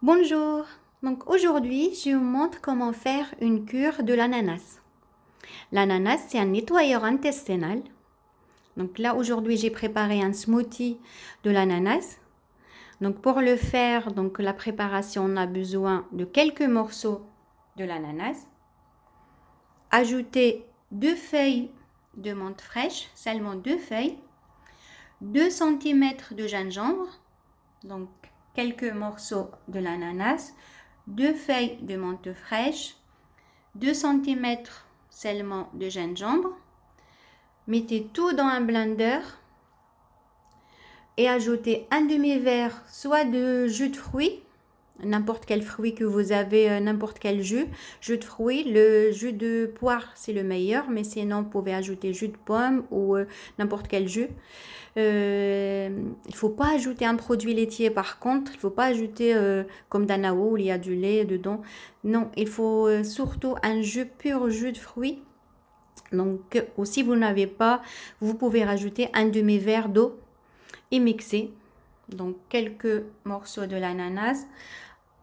Bonjour, donc aujourd'hui je vous montre comment faire une cure de l'ananas. L'ananas c'est un nettoyeur intestinal. Donc là aujourd'hui j'ai préparé un smoothie de l'ananas. Donc pour le faire, donc la préparation on a besoin de quelques morceaux de l'ananas. Ajouter 2 feuilles de menthe fraîche, seulement 2 feuilles, 2 cm de gingembre, donc quelques morceaux de l'ananas, 2 feuilles de menthe fraîche, 2 cm seulement de gingembre. Mettez tout dans un blender et ajoutez un demi-verre soit de jus de fruits, n'importe quel fruit que vous avez, n'importe quel jus de fruits. Le jus de poire c'est le meilleur, mais sinon vous pouvez ajouter jus de pomme ou n'importe quel jus. Il ne faut pas ajouter un produit laitier par contre, il ne faut pas ajouter comme Danao où il y a du lait dedans. Non, il faut surtout un pur jus de fruits. Donc, ou si vous n'avez pas, vous pouvez rajouter un demi-verre d'eau et mixer. Donc, quelques morceaux de l'ananas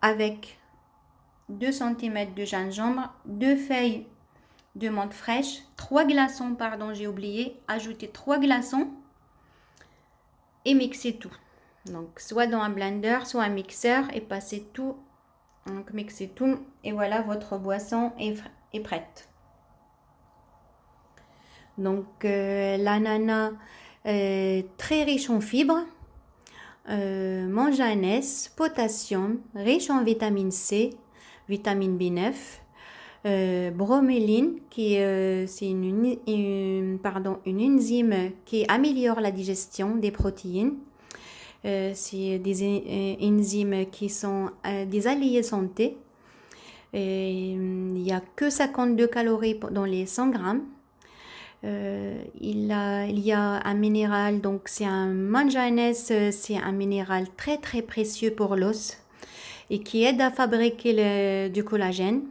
avec 2 cm de gingembre, 2 feuilles de menthe fraîche, 3 glaçons, pardon, j'ai oublié, ajoutez 3 glaçons et mixez tout. Donc, soit dans un blender, soit un mixeur et passez tout. Donc, mixez tout et voilà, votre boisson est prête. Donc, l'ananas très riche en fibres, manganèse, potassium, riche en vitamine C, vitamine B9, broméline, qui c'est une enzyme qui améliore la digestion des protéines. C'est des enzymes qui sont des alliés santé. Il n'y a que 52 calories dans les 100 grammes. Il y a un minéral, donc c'est un manganèse, c'est un minéral très très précieux pour l'os et qui aide à fabriquer du collagène.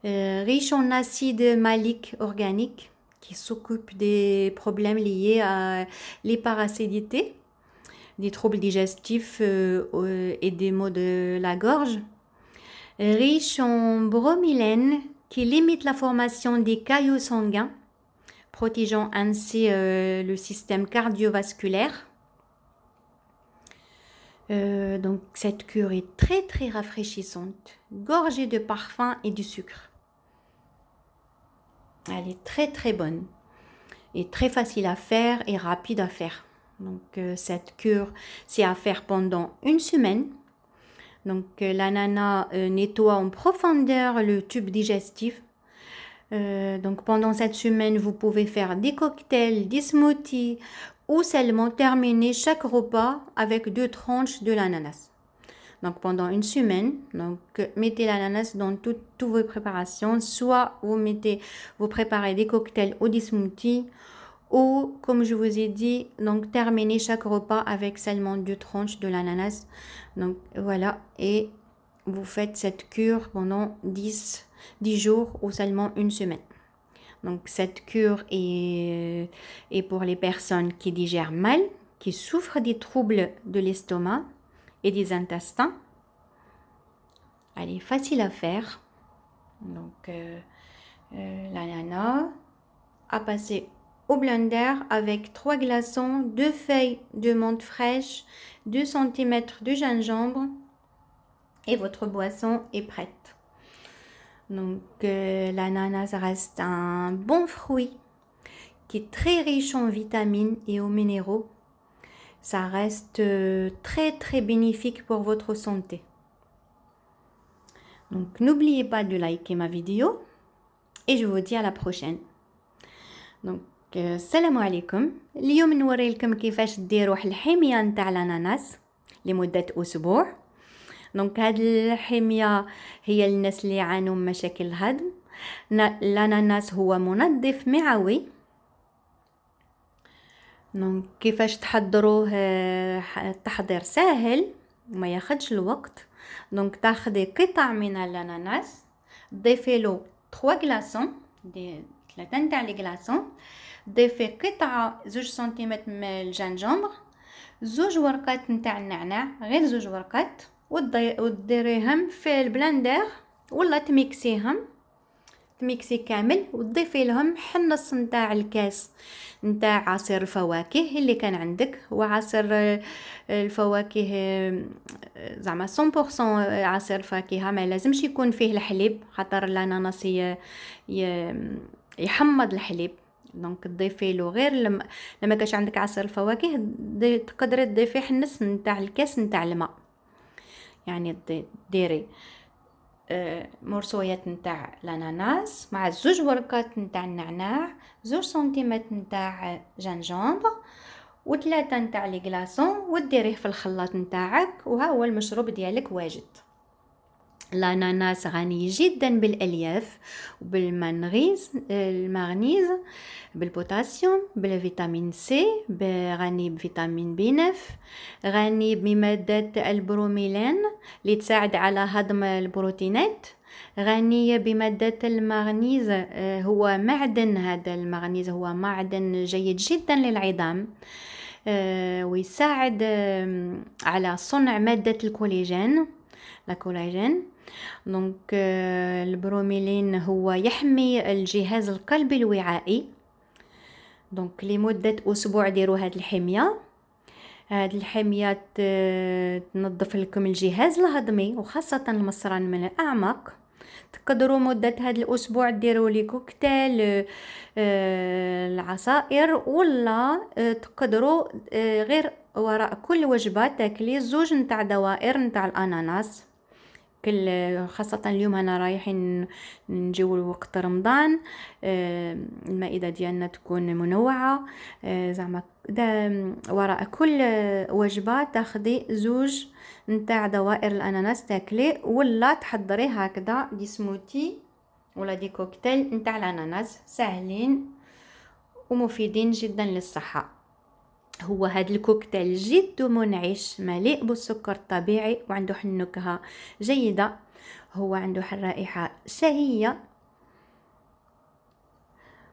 Riche en acide malique organique qui s'occupe des problèmes liés à l'hyperacidité, des troubles digestifs et des maux de la gorge. Riche en bromelaine qui limite la formation des caillots sanguins, protégeant ainsi le système cardiovasculaire. Donc cette cure est très très rafraîchissante, gorgée de parfum et de sucre. Elle est très très bonne et très facile à faire et rapide à faire. Donc cette cure, c'est à faire pendant une semaine. Donc l'ananas nettoie en profondeur le tube digestif. Donc pendant cette semaine, vous pouvez faire des cocktails, des smoothies ou seulement terminer chaque repas avec 2 tranches de l'ananas. Donc pendant une semaine, donc mettez l'ananas dans toutes vos préparations, soit vous préparez des cocktails ou des smoothies, ou comme je vous ai dit, donc terminez chaque repas avec seulement 2 tranches de l'ananas. Donc voilà, et vous faites cette cure pendant 10 jours ou seulement une semaine. Donc cette cure est pour les personnes qui digèrent mal, qui souffrent des troubles de l'estomac et des intestins. Elle est facile à faire. Donc l'ananas à passer au blender avec 3 glaçons, 2 feuilles de menthe fraîche, 2 cm de gingembre et votre boisson est prête. Donc l'ananas reste un bon fruit qui est très riche en vitamines et en minéraux. Ça reste très très bénéfique pour votre santé. Donc n'oubliez pas de liker ma vidéo et je vous dis à la prochaine. Donc السلام عليكم. اليوم نوري لكم كيفاش ديروا الحمية نتاع الاناناس لمدة اسبوع. دونك هاد الحمية هي للناس اللي يعانوا من مشاكل الهضم. الاناناس هو منظف معوي. دونك كيفاش تحضروه، التحضير سهل وما ياخدش الوقت. دونك تاخدي قطع من الاناناس، تضيفي له 3 glaçons، 3 نتاع لي glaçons، ضيفي قطعة 2 سنتيمتر من الجنجمبر، 2 ورقات نتاع النعناع، غير 2 ورقات، وتديريهم في البلندر ولا تميكسي كامل وتضيفي لهم حنص نتاع الكاس نتاع عصير الفواكه اللي كان عندك. وعصير الفواكه زعما 100% عصير فاكهة، ما لازمش يكون فيه الحليب خاطر الاناناس يحمض الحليب. دونك تضيفي له غير لما كاش عندك عصير الفواكه تقدري تضيفي حنص نتاع الكاس نتاع الماء. يعني ديري مرصويات نتاع الاناناس مع 2 ورقات نتاع النعناع، 2 سنتيمات نتاع جنجامبر، و3 نتاع لي كلاصون، وديريه في الخلاط نتاعك، وها هو المشروب ديالك واجد. الاناناس غني جدا بالالياف وبالمغنيز، بالبوتاسيوم، بالفيتامين سي، غني بفيتامين بي 9، غني بمادة البروميلين اللي تساعد على هضم البروتينات، غنية بمادة المغنيز. هو معدن، هذا المغنيز هو معدن جيد جدا للعظام، ويساعد على صنع مادة الكولاجين. دونك البروميلين هو يحمي الجهاز القلبي الوعائي. دونك لمدة أسبوع ديروا هاد الحمية. هاد الحمية تنظف لكم الجهاز الهضمي وخاصة المصران من الأعماق. تقدروا مدة هاد الأسبوع ديروا لي كوكتيل العصائر، ولا تقدروا غير وراء كل وجبة تاكلي 2 نتاع دوائر نتاع الأناناس. خاصة اليوم أنا رايحين نجيو وقت رمضان، المائدة ديالنا تكون منوعة. زعما وراء كل وجبة تاخدي 2 نتاع دوائر الأناناس تاكلي، ولا تحضري هكذا دي سموتي ولا دي كوكتيل نتاع الأناناس سهلين ومفيدين جدا للصحة. هو هاد الكوكتيل جد منعش مليء بالسكر الطبيعي وعنده نكهة جيدة، هو عنده رائحة شهية.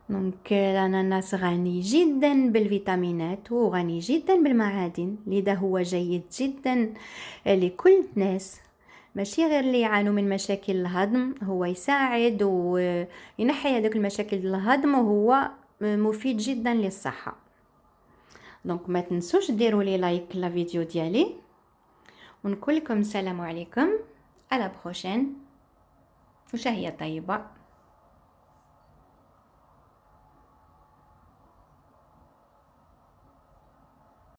دونك الاناناس غني جدا بالفيتامينات وغني جدا بالمعادن، لذا هو جيد جدا لكل الناس، ماشي غير اللي يعانوا من مشاكل الهضم. هو يساعد وينحي هذوك المشاكل الهضم، وهو مفيد جدا للصحة. دونك ما تنسوش ديروا لي لايك لا فيديو ديالي، ونقول لكم السلام عليكم، على بروشين وشهية طيبة.